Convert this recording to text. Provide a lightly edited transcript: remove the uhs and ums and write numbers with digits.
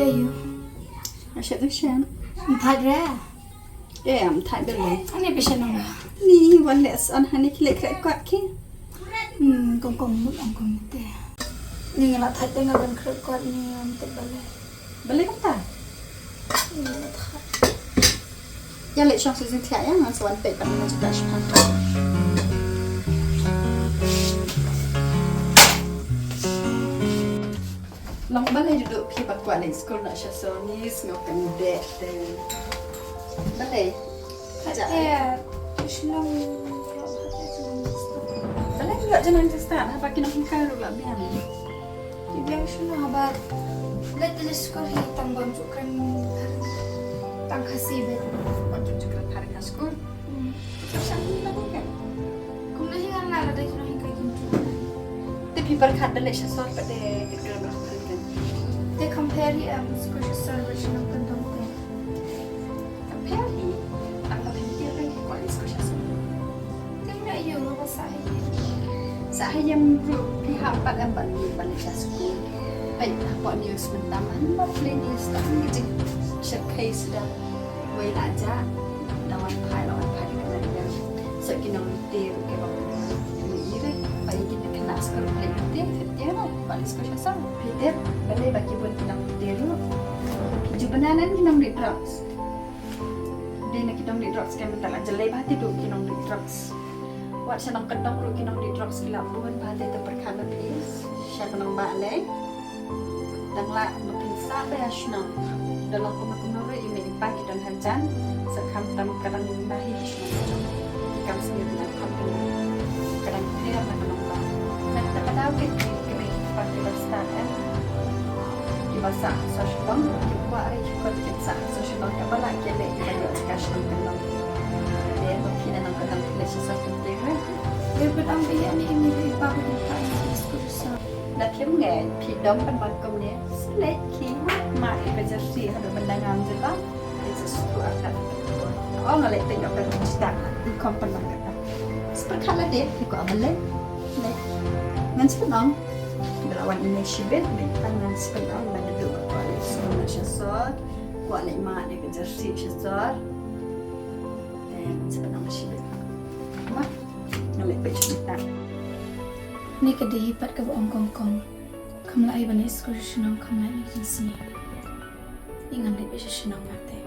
you. Asyik tu Shan. Empat dah. Tak boleh. Ini bisa nongga. Ni wales on hani klik kuat ki. Kong mut te. Ni ngalat hat tengah ban kuat ni te balik. Boleh tak? Ni ngalat hat. Ya lek chong season tiap ya ngan sewan pek pada macam brush pan. Long balai duduk pi kuat lek skul nak syasol ni ngokan dek te. Balai. Ajak. Senang. Balai juga jangan start. Apa kena hingkai rula biar. Dibilang senang habar. Let the skul hitam bantukan tang kasih bet. Bantu juga hari ke skul. Terus aku nak kan. Kung nahingan na ada kino hingkay kintu. Tapi berkat balai syasol pada kita berapa kan. They compare skul service ng kantong te. Compare ni. Ang kapintir kan kuat skul syasol. Tingnan iyo mabasahin. Saya yang pihak pada balik skul. Baik, apa news mentaman, boleh news tak gitu. Sekai sudah, boleh aja. Lawan pai dengan dia. Sekian dia kebab ini deh. Baik kita kena skul balik dia lah. Balik skul syasal. Dia boleh bagi buat kita dia dulu. Jubanan kita beli drugs. Dia nak kita beli drugs kan mentala jelai bahati tu kita beli drugs. Wat senang kedong ru kinong di drugs gila bukan bahati tu perkara please. Siapa nang balik. Dan lah mungkin sampai asnam dalam kumur-kumur ini pagi dan hujan sekam tam kadang bahi asnam jika sendiri nak hampir kadang tidak menolak nak terkadang kita pakai bahasa di bahasa sosial di buat kita sosial apa lagi yang kita discussion tentang dia mungkin nak kadang kita sesuatu yang Dia berdampak ini ibarat di skul sa. Nak film nghe thì đóng bên ban công này lấy khí mà thì bây giờ xì hay là bên đang làm gì đó thì sẽ sửa lại nggak lấy ở bên kita di kompan banget seperti kalau dia thì có bên lấy này ngan sepenang belawan ini sibet bintang ngan sepenang pada duduk kuali semua syasor kuali mak dia kerja si syasor dan sepenang sibet mah ngalek pecah Ni kedihipat ke buong kongkong. Kamla ay banis ko siya ng kamla ni Disney. Ingan di ba siya ng mate.